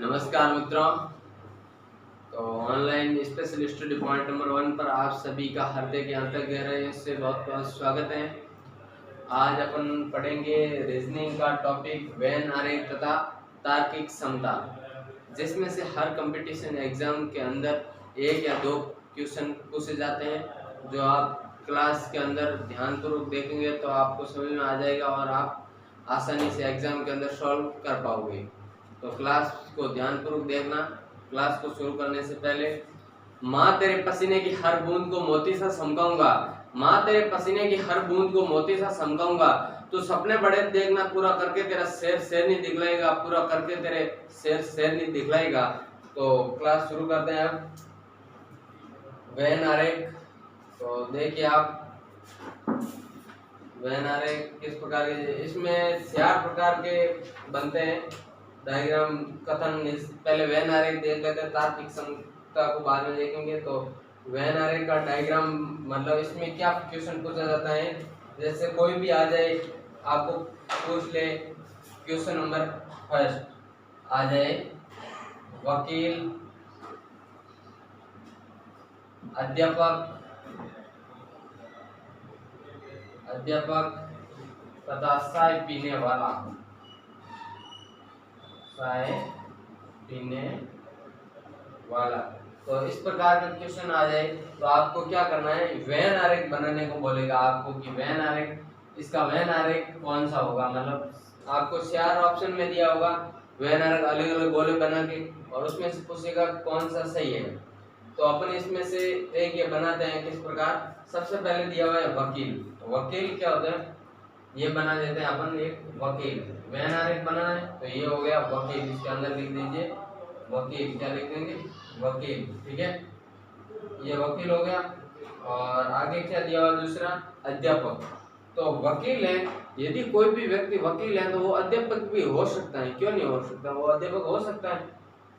नमस्कार मित्रों। तो online special study point number 1 पर आप सभी का हृदय के अंतर्गहराई से बहुत बहुत स्वागत है। आज अपन पढ़ेंगे रीजनिंग का टॉपिक वेन आरेख तथा तार्किक क्षमता, जिसमें से हर कंपटीशन एग्जाम के अंदर एक या दो क्वेश्चन पूछे जाते हैं, जो आप क्लास के अंदर ध्यानपूर्वक देखेंगे तो आपको समझ में आ जाएगा और आप आसानी से एग्जाम के अंदर सॉल्व कर पाओगे। तो क्लास को ध्यानपूर्वक देखना। क्लास को शुरू करने से पहले, माँ तेरे पसीने की हर बूंद को मोती सा समकाऊंगा, माँ तेरे पसीने की हर बूंद को मोती सा समकाऊंगा, तो सपने बड़े देखना, पूरा करके तेरा शेर शेर नहीं दिखलाएगा, पूरा करके तेरे शेर शेर नहीं दिखलाएगा। तो क्लास शुरू करते हैं अब। वेन आरेख, तो देखिए आप वेन आरेख किस प्रकार के, इसमें 4 प्रकार के बनते हैं डायग्राम कथन। पहले वेन आरेख देख लेते हैं, तार्किक क्षमता को बाद में देखेंगे। तो वेन आरेख का डायग्राम मतलब इसमें क्या क्वेश्चन पूछा जाता है, जैसे कोई भी आ जाए, आपको पूछ ले क्वेश्चन नंबर फर्स्ट आ जाए, वकील, अध्यापक तथा चाय पीने वाला, चाय पीने वाला। तो इस प्रकार का क्वेश्चन आ जाए तो आपको क्या करना है, वेन आरेख बनाने को बोलेगा आपको कि वेन आरेख, इसका वेन आरेख कौन सा होगा। मतलब आपको 4 ऑप्शन में दिया होगा वेन आरेख, अलग अलग गोले बना के, और उसमें से पूछेगा कौन सा सही है। तो अपन इसमें से एक ये बनाते हैं किस प्रकार। सबसे पहले दिया हुआ है वकील। तो वकील क्या होता है, ये बना देते हैं अपन एक वकील। वेन आरेख बनाना है तो ये हो गया वकील, इसके अंदर लिख दीजिए वकील। क्या लिख देंगे, वकील, ठीक है, ये वकील हो गया। और आगे क्या दिया हुआ दूसरा, अध्यापक। तो वकील है, यदि कोई भी व्यक्ति वकील है तो वो अध्यापक भी हो सकता है, क्यों नहीं हो सकता, वो अध्यापक हो सकता है,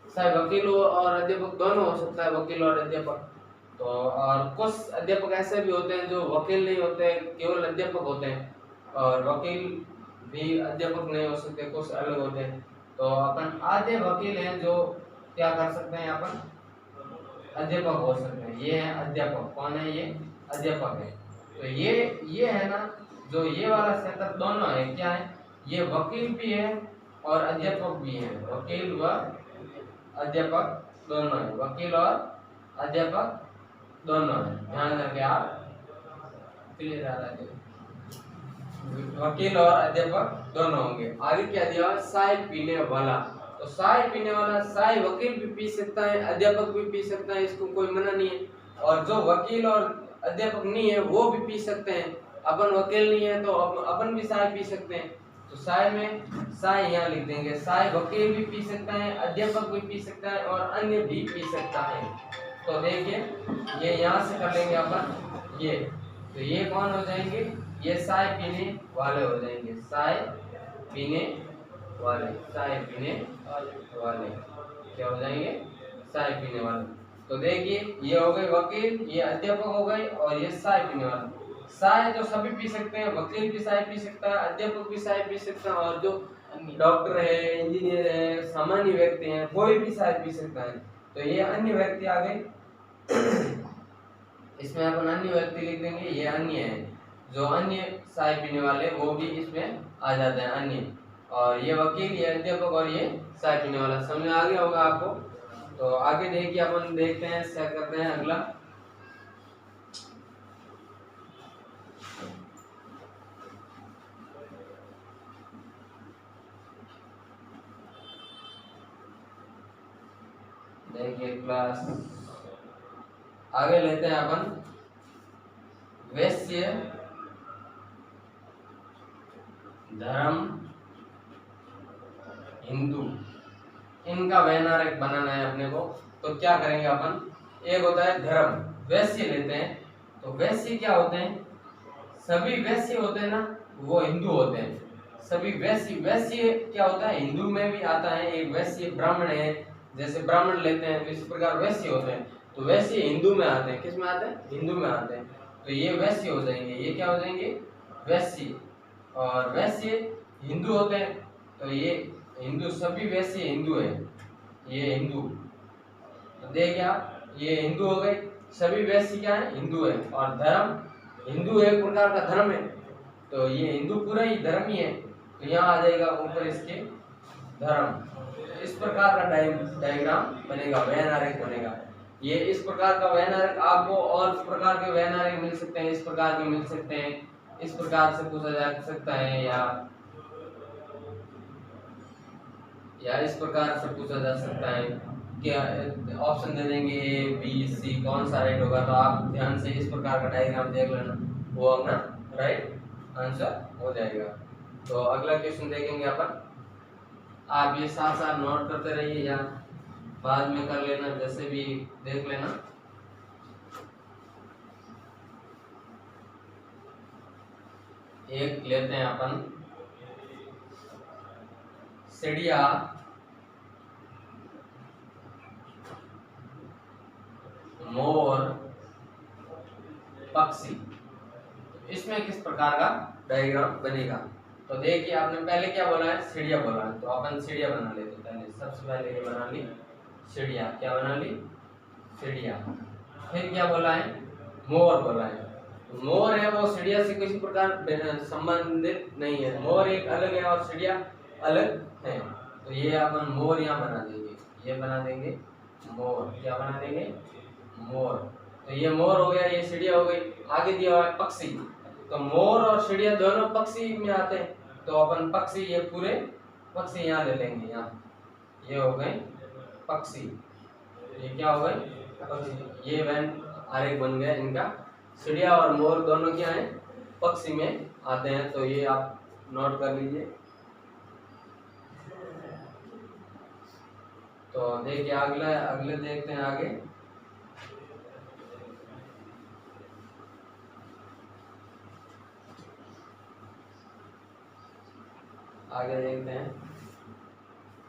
चाहे वकील हो और अध्यापक दोनों हो सकता है, वकील और अध्यापक। तो और कुछ अध्यापक ऐसे भी होते हैं जो वकील नहीं होते, केवल अध्यापक होते हैं, और वकील भी अध्यापक नहीं हो सकते, कुछ अलग होते हैं। तो अपन आधे वकील हैं जो क्या कर सकते हैं, अपन अध्यापक हो सकते हैं। ये है अध्यापक, कौन है, ये अध्यापक है। तो ये है ना, जो ये वाला सेटअप दोनों है, क्या है, ये वकील भी है और अध्यापक भी है, वकील व अध्यापक दोनों है, वकील और अध्यापक दोनों है। ध्यान रखें आप, क्लियर आ रहा है, वकील और अध्यापक दोनों होंगे। आगे क्या दिया है, चाय पीने वाला। तो चाय पीने वाला, चाय वकील भी पी सकता है, अध्यापक भी पी सकता है, इसको कोई मना नहीं है। और जो वकील और अध्यापक नहीं है वो भी पी सकते हैं। अपन वकील नहीं है तो अपन भी चाय पी सकते हैं। तो चाय में चाय यहाँ लिख देंगे, चाय वकील भी पी सकता है, अध्यापक भी पी सकता है और अन्य भी पी सकता है। तो देखिए ये यहाँ से कर लेंगे अपन ये, तो ये कौन हो जाएंगे, ये चाय पीने वाले हो जाएंगे, चाय पीने वाले, चाय पीने वाले क्या हो जाएंगे, चाय पीने वाले। तो देखिए ये हो गए वकील, ये अध्यापक हो गए, और ये चाय पीने वाले। चाय तो सभी पी सकते हैं, वकील भी चाय पी सकता है, अध्यापक भी चाय पी सकता है, और जो डॉक्टर है, इंजीनियर है, सामान्य व्यक्ति हैं, कोई भी चाय पी सकता है। तो ये अन्य व्यक्ति आ गए, इसमें अपन अन्य व्यक्ति लिख देंगे, ये अन्य है, जो अन्य चाय पीने वाले वो भी इसमें आ जाते हैं अन्य। और ये वकील, ये अध्यापक और ये चाय पीने वाला। समझ आ गया होगा आपको। तो आगे देखिए, अपन देखते हैं, क्या करते हैं अगला। देखिए क्लास आगे लेते हैं अपन, वैश्य, धर्म, हिंदू, इनका वेन आरेख बनाना है अपने को। तो क्या करेंगे अपन, एक होता है धर्म, वैश्य लेते हैं। तो वैश्य क्या होते हैं, सभी वैश्य होते हैं ना, वो हिंदू होते हैं। सभी वैश्य, वैश्य क्या होता है, हिंदू में भी आता है। एक वैश्य ब्राह्मण है, जैसे ब्राह्मण लेते हैं, इस प्रकार वैश्य होते हैं। तो वैश्य हिंदू में आते हैं, किस में आते हैं, हिंदू में आते हैं। तो ये वैश्य हो जाएंगे, ये क्या हो जाएंगे, वैश्य। और वैश्य हिंदू होते हैं, तो ये हिंदू, सभी वैश्य हिंदू है। ये हिंदू। तो देखिए आप, ये हिंदू हो गए, सभी वैश्य क्या है, हिंदू है। और धर्म, हिंदू एक प्रकार का धर्म है, तो ये हिंदू पूरा ही धर्म ही है, तो यहाँ आ जाएगा ऊपर इसके धर्म। इस प्रकार का डायग्राम बनेगा, वैन आरेख बनेगा। ये इस प्रकार का वैन आरेख आपको और प्रकार के वैन आरेख मिल सकते हैं, इस प्रकार के मिल सकते हैं, इस प्रकार से पूछा जा सकता है, या इस प्रकार से पूछा जा सकता है। क्या ऑप्शन दे देंगे ए बी सी, कौन सा राइट होगा, तो आप ध्यान से इस प्रकार का डायग्राम देख लेना, वो अपना राइट आंसर हो जाएगा। तो अगला क्वेश्चन देखेंगे अपन, आप ये साथ साथ नोट करते रहिए या बाद में कर लेना, जैसे भी देख लेना। एक लेते हैं अपन, चिड़िया, मोर, पक्षी, इसमें किस प्रकार का डायग्राम बनेगा। तो देखिए आपने पहले क्या बोला है, चिड़िया बोला है, तो अपन चिड़िया बना लेते। पहले सबसे पहले ये बना ली चिड़िया, क्या बना ली, चिड़िया। फिर क्या बोला है, मोर बोला है। मोर है वो चिड़िया से किसी प्रकार संबंधित नहीं है, मोर एक अलग है और चिड़िया अलग है। तो ये अपन मोर यहाँ बना देंगे, ये बना देंगे मोर, क्या बना देंगे, मोर। तो ये मोर हो गया, ये चिड़िया हो गई। आगे दिया हुआ है पक्षी, तो मोर और चिड़िया दोनों पक्षी में आते हैं, तो अपन पक्षी, ये पूरे पक्षी यहाँ ले लेंगे, यहाँ ये हो गए पक्षी, ये क्या हो गए पक्षी। ये वैन आरेख बन गया इनका, चिड़िया और मोर दोनों क्या है, पक्षी में आते हैं। तो ये आप नोट कर लीजिए। तो देखिए अगले देखते हैं आगे। आगे देखते हैं,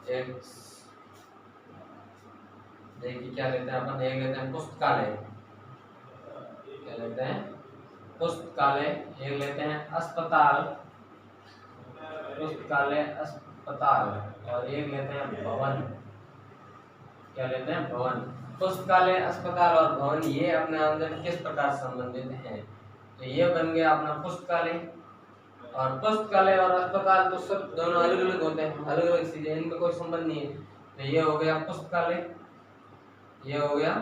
एक देखिए क्या लेते हैं अपन, एक लेते हैं पुस्तकालय, क्या लेते हैं, पुस्तकालय। एक लेते हैं अस्पताल, पुस्तकालय अस्पताल। और एक लेते हैं भवन, क्या लेते हैं, भवन। पुस्तकालय, अस्पताल और भवन, ये अपने अंदर किस प्रकार संबंधित हैं। तो ये बन गया अपना पुस्तकालय। और पुस्तकालय और अस्पताल तो सब दोनों अलग अलग होते हैं, अलग अलग चीजें, इनमें कोई संबंध नहीं है। तो ये हो गया पुस्तकालय, ये हो गया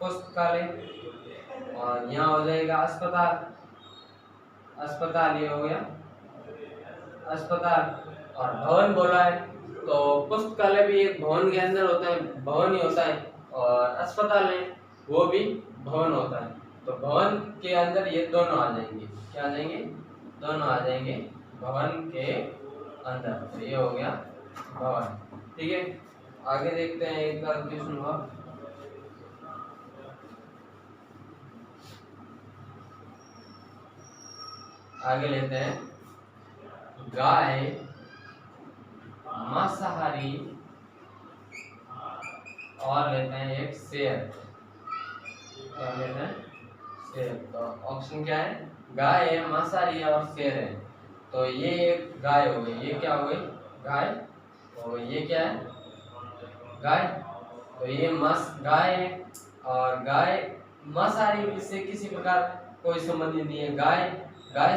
पुस्तकालय। और यहाँ हो जाएगा अस्पताल, अस्पताल, ये हो गया अस्पताल। और भवन बोला है, तो पुस्तकालय भी एक भवन के अंदर होता है, भवन ही होता है, और अस्पताल है वो भी भवन होता है। तो भवन के अंदर ये दोनों आ जाएंगे, क्या आ जाएंगे, दोनों आ जाएंगे भवन के अंदर। तो ये हो गया भवन, ठीक है। आगे देखते हैं, एक और क्वेश्चन हुआ, आगे लेते हैं, गाय मांसाहारी, और लेते हैं एक शेर, क्या लेते हैं, शेर। तो ऑप्शन क्या है, गाय है, मांसाहारी है और शेर है। तो ये एक गाय हो गई, ये क्या हो गई, गाय। तो ये क्या है, गाय। तो ये गाय है, और गाय मांसाहारी, इससे किसी प्रकार कोई संबंध नहीं है। गाय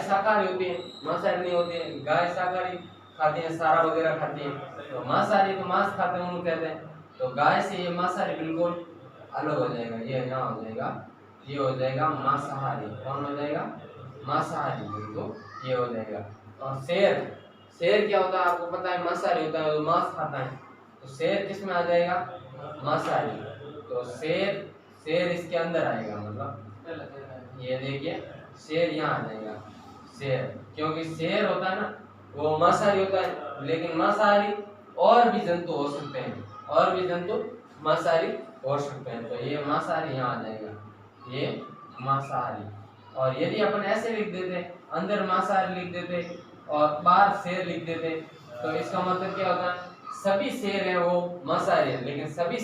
शाकाहारी होती है, मांसाहारी नहीं होती है। गाय शाकाहारी खाती है, सारा वगैरह खाती है, तो मांसाहारी तो मांस खाते हैं, उनको कहते हैं। तो गाय से ये मांसाहारी बिल्कुल अलग हो जाएगा, ये यहाँ हो जाएगा, ये हो जाएगा मांसाहारी। कौन हो जाएगा, मांसाहारी, बिल्कुल ये हो जाएगा। और शेर क्या होता है, आपको पता है, मांसाहारी होता है, वो मांस खाता है। तो शेर किस में आ जाएगा, मांसाहारी। तो शेर इसके अंदर आएगा, मतलब ये देखिए शेर यहाँ आ जाएगा, शेर, क्योंकि शेर होता है ना, वो मांसाहारी होता है, लेकिन मांसाहारी और भी जंतु हो सकते हैं, और भी जंतु मांसाहारी हो सकते हैं। तो ये मांसाहारी यहाँ आ जाएगा, ये मांसाहारी। और यदि अपन ऐसे लिख देते, अंदर मांसाहारी लिख देते और बाहर शेर लिख देते, तो इसका मतलब क्या होता है, सभी शेर हैं वो मांसाहारी है, लेकिन सभी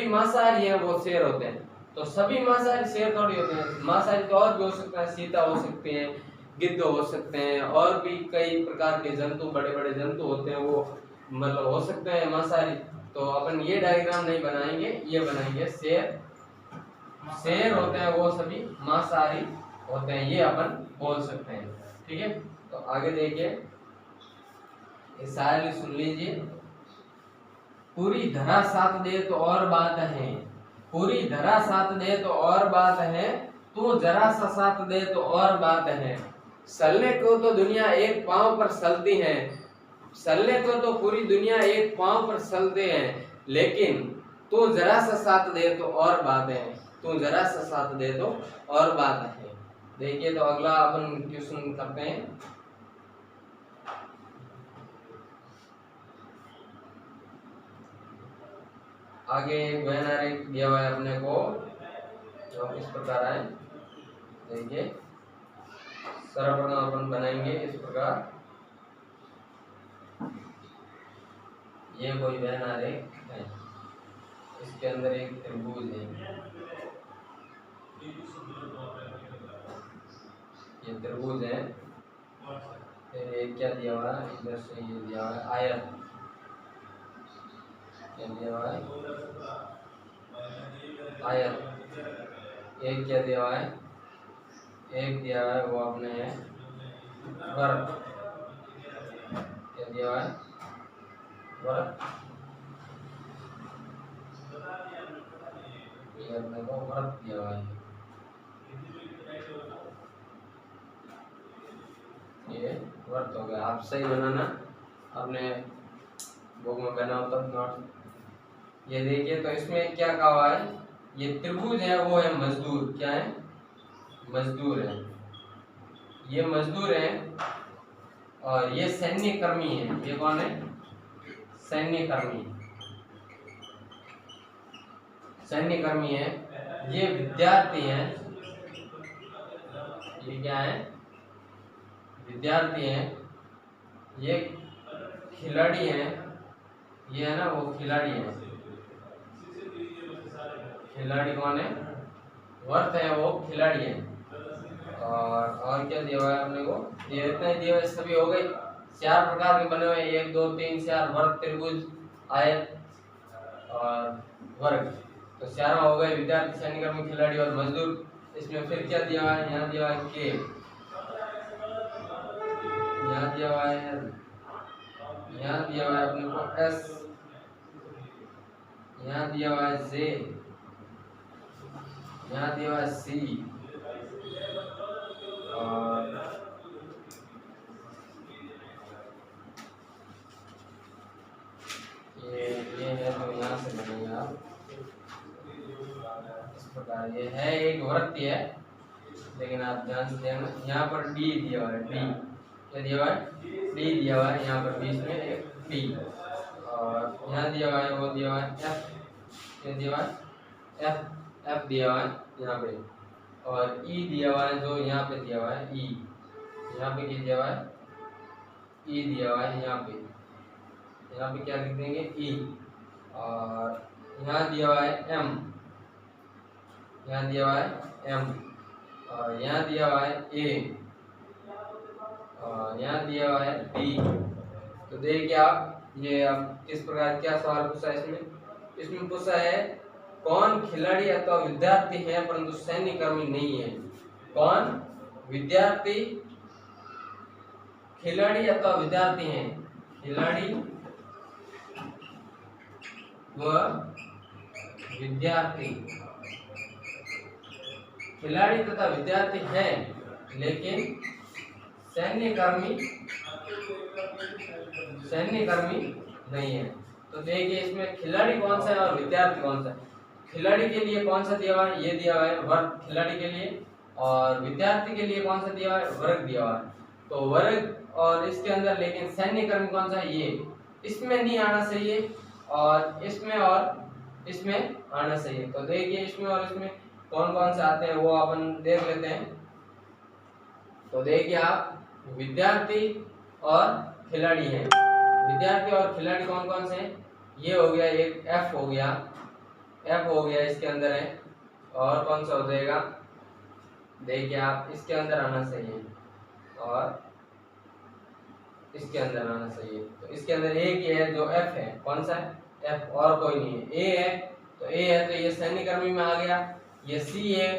मांसाहारी है वो शेर होते हैं। तो सभी मांसाहारी शेर थोड़ी होते हैं, मांसाहारी तो और भी हो सकता है, चीता हो सकते हैं, गिद्ध हो सकते हैं, और भी कई प्रकार के जंतु, बड़े बड़े जंतु होते हैं, वो मतलब हो सकते हैं मांसाहारी, तो अपन ये डायग्राम नहीं बनाएंगे, ये बनाएंगे शेर। शेर होते हैं वो सभी मांसाहारी होते हैं, ये अपन बोल सकते हैं। ठीक है, तो आगे देखिए, इस शायरी सुन लीजिए। पूरी धरा साथ दे तो और बात है, पूरी धरा साथ दे तो और बात है, तू जरा सा साथ दे तो और बात है। सलने को तो दुनिया एक पांव पर चलती है, सलने को तो पूरी दुनिया एक पांव पर चलते हैं, लेकिन तू जरा सा साथ दे तो और बात है, तू जरा सा साथ दे तो और बात है। देखिए, तो अगला अपन क्वेश्चन करते हैं। आगे वैन आरेख दिया हुआ है अपने को, जो इस प्रकार है। देखिए, सर्वप्रथम अपन बनाएंगे इस प्रकार, ये कोई वैन आरेख है, इसके अंदर एक त्रिभुज है, ये त्रिभुज है। फिर एक क्या दिया हुआ है, इधर से ये दिया हुआ है आयत, क्या दिया हुआ है आयत। एक क्या दिया हुआ है, एक दिया हुआ है वो अपने है वर्ग, क्या दिया हुआ है वर्ग, ये अपने को वर्ग दिया हुआ है, ये वर्ग हो गया। आप सही बनाना, आपने बुक में बनाओ तब नोट। ये देखिए, तो इसमें क्या कहा हुआ है, ये त्रिभुज है वो है मजदूर, क्या है मजदूर है, ये मजदूर है, और ये सैन्य कर्मी है। ये कौन है, सैन्य कर्मी, सैन्य कर्मी है। ये विद्यार्थी है, ये क्या है विद्यार्थी है। ये खिलाड़ी है, ये है ना वो खिलाड़ी है, खिलाड़ी कौन है, वर्थ है वो खिलाड़ी है। और क्या दिया हुआ है अपने को, ये इतने दिए हुए सभी हो गए। 4 प्रकार के बने हुए, 1 2 3 4, वर्ग, त्रिभुज, आयत और वर्ग। तो 4 हो गए, विद्यार्थी, सैनिक कर्मी, खिलाड़ी और मजदूर। इसमें फिर क्या दिया हुआ है, यहाँ दिया हुआ है के, यहाँ दिया हुआ है एल, यहाँ दिया हुआ है अपने को एस, यहाँ दिया हुआ है जे, यहाँ दिया हुआ है सी, और ये है तो यहाँ से बनेगा आप इस प्रकार। ये है एक वृत्त है, लेकिन आप ध्यान से देखना, यहाँ पर डी दिया हुआ है, डी क्या दिया हुआ है, डी दिया हुआ है यहाँ पर बीच में एक डी, और यहाँ दिया हुआ है वो दिया हुआ है एफ, क्या दिया हुआ है एफ, एफ दिया हुआ है यहाँ पे, और ई दिया हुआ है जो यहाँ पे दिया हुआ है ई, यहाँ पे क्या दिया हुआ है ई दिया हुआ है यहाँ पे, यहाँ पे क्या लिख देंगे ई, और यहाँ दिया हुआ है एम, यहाँ दिया हुआ है एम, और यहाँ दिया हुआ है ए, और यहाँ दिया हुआ है डी। तो देखिए आप, ये अब किस प्रकार क्या सवाल पूछा है इसमें, इसमें पूछा है कौन खिलाड़ी अथवा विद्यार्थी है परंतु सैन्य कर्मी नहीं है। कौन विद्यार्थी, खिलाड़ी अथवा विद्यार्थी हैं, खिलाड़ी व विद्यार्थी, खिलाड़ी तथा विद्यार्थी है लेकिन सैन्य कर्मी नहीं है। तो देखिए, इसमें खिलाड़ी कौन सा है और विद्यार्थी कौन सा है। खिलाड़ी के लिए कौन सा दिया हुआ है, ये दिया हुआ है वर्ग खिलाड़ी के लिए, और विद्यार्थी के लिए कौन सा दिया हुआ है, वर्ग दिया हुआ है। तो वर्ग और इसके अंदर, लेकिन सैन्य कर्मी कौन सा है, ये इसमें नहीं आना चाहिए, और इसमें आना चाहिए। तो देखिए, इसमें और इसमें कौन कौन से आते हैं वो अपन देख लेते हैं। तो देखिए आप, विद्यार्थी और खिलाड़ी हैं, विद्यार्थी और खिलाड़ी कौन कौन से हैं, ये हो गया एक एफ हो गया, एफ हो गया इसके अंदर है, और कौन सा हो जाएगा, देखिए आप इसके अंदर आना चाहिए, और इसके अंदर आना चाहिए। तो इसके अंदर एक ही है जो एफ है, कौन सा है, एफ, और कोई नहीं है। ए है तो ए है तो ये सैन्यकर्मी में आ गया। ये सी है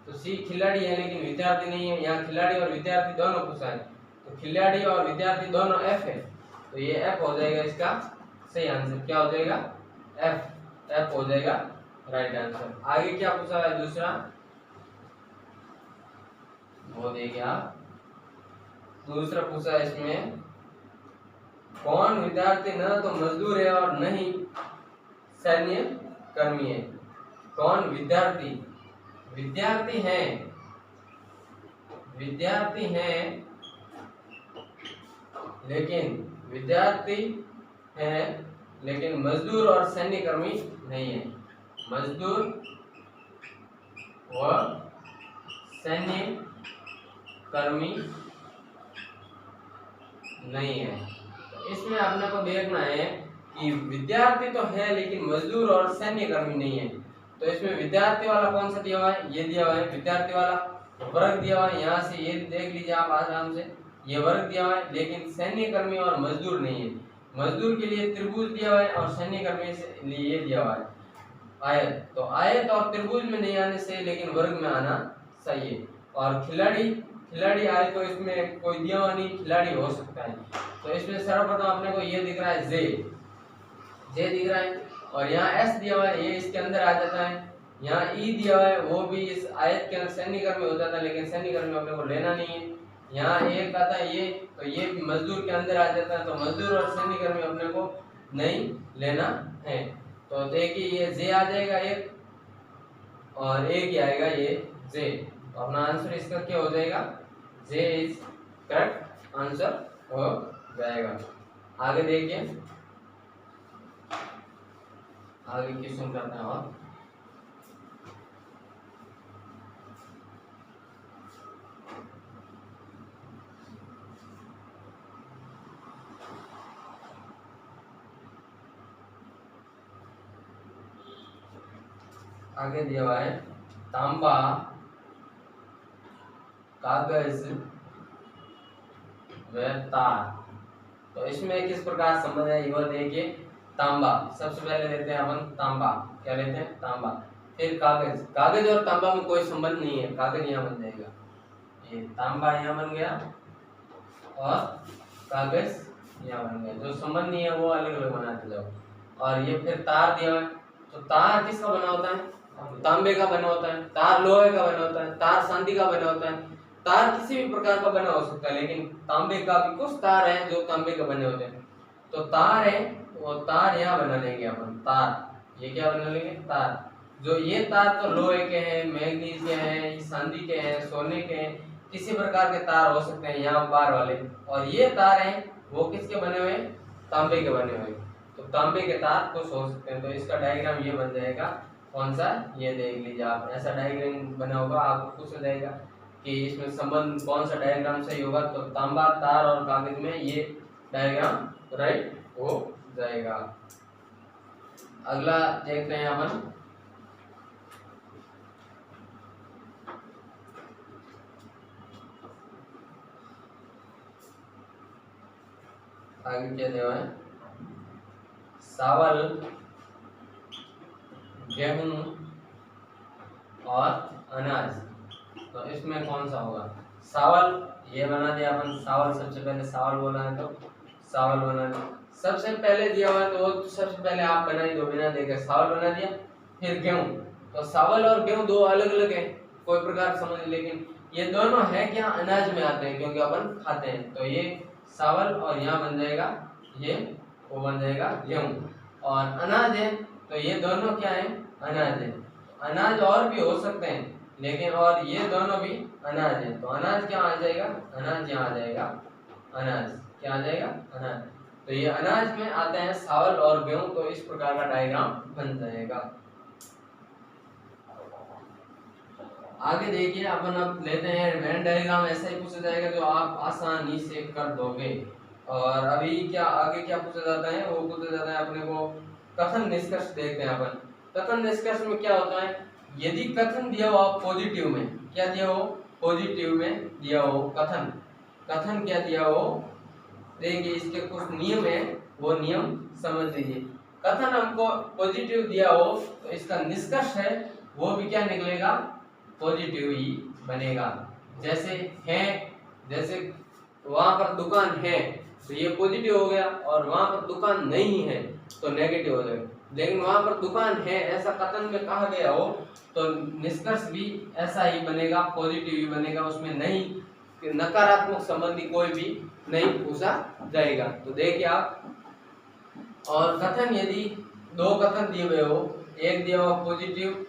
तो सी खिलाड़ी है लेकिन विद्यार्थी नहीं है। यहाँ खिलाड़ी और विद्यार्थी दोनों पूछा है तो खिलाड़ी और विद्यार्थी दोनों एफ है तो ये एफ हो जाएगा इसका सही आंसर। क्या हो जाएगा, एफ, एफ हो जाएगा राइट आंसर। आगे क्या पूछा है दूसरा, वो देखिए आप, दूसरा पूछा है इसमें, कौन विद्यार्थी न तो मजदूर है और न ही सैन्य कर्मी है। कौन विद्यार्थी, विद्यार्थी हैं लेकिन मजदूर और सैन्य कर्मी नहीं है। मजदूर व सैन्य कर्मी नहीं है। तो इसमें आपने को देखना है कि विद्यार्थी तो है लेकिन मजदूर और सैन्य कर्मी नहीं है। तो इसमें विद्यार्थी वाला कौन सा दिया हुआ है, ये दिया हुआ है विद्यार्थी वाला, वर्ग दिया हुआ है। यहाँ से ये देख लीजिए आप आराम से, ये वर्ग दिया हुआ है लेकिन सैन्य कर्मी और मजदूर नहीं है। मजदूर के लिए त्रिभुज दिया हुआ है और सैन्य कर्मी के लिए ये दिया हुआ है आयत। तो आयत और त्रिभुज में नहीं आने से लेकिन वर्ग में आना चाहिए। और खिलाड़ी आए तो इसमें कोई दिया हुआ नहीं, खिलाड़ी हो सकता है। तो इसमें सर्वप्रथम अपने को ये दिख रहा है जे दिख रहा है और यहाँ एस दिया हुआ है, ये इसके अंदर आ जाता है। यहाँ ई दिया हुआ है, वो भी इस आयत के अंदर सैन्यकर्मी हो जाता है लेकिन सैन्यकर्मी अपने को लेना नहीं है। यहाँ एक आता है ये, तो ये मजदूर के अंदर आ जाता है। तो मजदूर और सैन्यकर्मी अपने को नहीं लेना है। तो देखिए ये जे आ जाएगा एक और एक ही आएगा ये जे। तो अपना आंसर इसका क्या हो जाएगा, जे इज करेक्ट आंसर हो जाएगा। आगे देखिए, आगे क्वेश्चन करते हैं और आगे दिया हुआ है तांबा, कागज व तार। तो इसमें किस प्रकार संबंध है ये देखिए। तांबा सबसे पहले लेते हैं अपन, तांबा क्या लेते हैं, तांबा। फिर कागज और तांबा में कोई संबंध नहीं है, कागज यहाँ बन जाएगा, ये तांबा यहाँ बन गया और कागज यहाँ बन गया। जो संबंध नहीं है वो अलग अलग बनाते जाओ। और ये फिर तार दिया है, तो तार किसका बना होता है, तांबे का बना होता है। तार लोहे का बना होता है, तार चांदी का बना होता है, तार किसी भी प्रकार का बना हो सकता है। लेकिन तांबे का भी कुछ तार है जो तांबे का बने होते हैं। तो तार है वो तार यहाँ बना लेंगे अपन, तार ये क्या बना लेंगे, तार। जो ये तार तो लोहे के हैं, मैग्नीज के हैं, चांदी के हैं, सोने के हैं, किसी प्रकार के तार हो सकते हैं यहाँ बार वाले। और ये तार हैं वो किसके बने हुए, तांबे के बने हुए। तो तांबे के तार कुछ हो सकते हैं। तो इसका डायग्राम ये बन जाएगा, कौन सा, ये देख लीजिए आप, ऐसा डायग्राम बना होगा। आपको पूछा जाएगा कि इसमें संबंध कौन सा डायग्राम सही होगा, तो तांबा, तार और कागज में ये डायग्राम राइट हो जाएगा। अगला देखते हैं अपन, आगे क्या दिया है, चावल, गेहूं और अनाज। तो इसमें कौन सा होगा, चावल ये बना दिया अपन, चावल सबसे पहले चावल बोला है तो चावल बना दिया। सबसे पहले दिया हुआ है तो सबसे पहले आप बनाई दो, बिना देखे चावल बना दिया। फिर गेहूं, तो चावल और गेहूं दो अलग अलग है, कोई प्रकार समझ, लेकिन ये दोनों है क्या, अनाज में आते हैं क्योंकि अपन खाते हैं। तो ये चावल और यहाँ बन जाएगा ये, वो बन जाएगा गेहूं। और अनाज है तो ये दोनों क्या है, अनाज है। अनाज और भी हो सकते हैं लेकिन, और ये दोनों भी अनाज है। तो अनाज क्या आ जाएगा, अनाज यहाँ आ जाएगा, अनाज क्या आ जाएगा, अनाज। तो ये अनाज में आते हैं चावल और गेहूं। तो इस प्रकार का डायग्राम बन जाएगा। आगे देखिए अपन अब लेते हैं वेन डायग्राम। ऐसा ही पूछा जाएगा जो आप आसानी से कर दोगे। और अभी क्या आगे क्या पूछा जाता है, वो पूछा जाता है अपने को कथन निष्कर्ष। देखते हैं अपन कथन निष्कर्ष में क्या होता है। यदि कथन दिया हो पॉजिटिव में, क्या दिया हो, पॉजिटिव में दिया हो कथन, कथन क्या दिया हो देखिए इसके कुछ नियम है, वो नियम समझ लीजिए। कथन हमको पॉजिटिव दिया हो तो इसका निष्कर्ष है वो भी क्या निकलेगा, पॉजिटिव ही बनेगा। जैसे है, जैसे वहां पर दुकान है तो ये पॉजिटिव हो गया, और वहां पर दुकान नहीं है तो नेगेटिव हो जाएगा। लेकिन वहां पर दुकान है ऐसा कथन में कहा गया हो तो निष्कर्ष भी ऐसा ही बनेगा, पॉजिटिव ही बनेगा, उसमें नहीं नकारात्मक संबंधी कोई भी नहीं पूछा जाएगा। तो देखिए आप, और कथन यदि दो कथन दिए हुए हो, एक दिया हुआ पॉजिटिव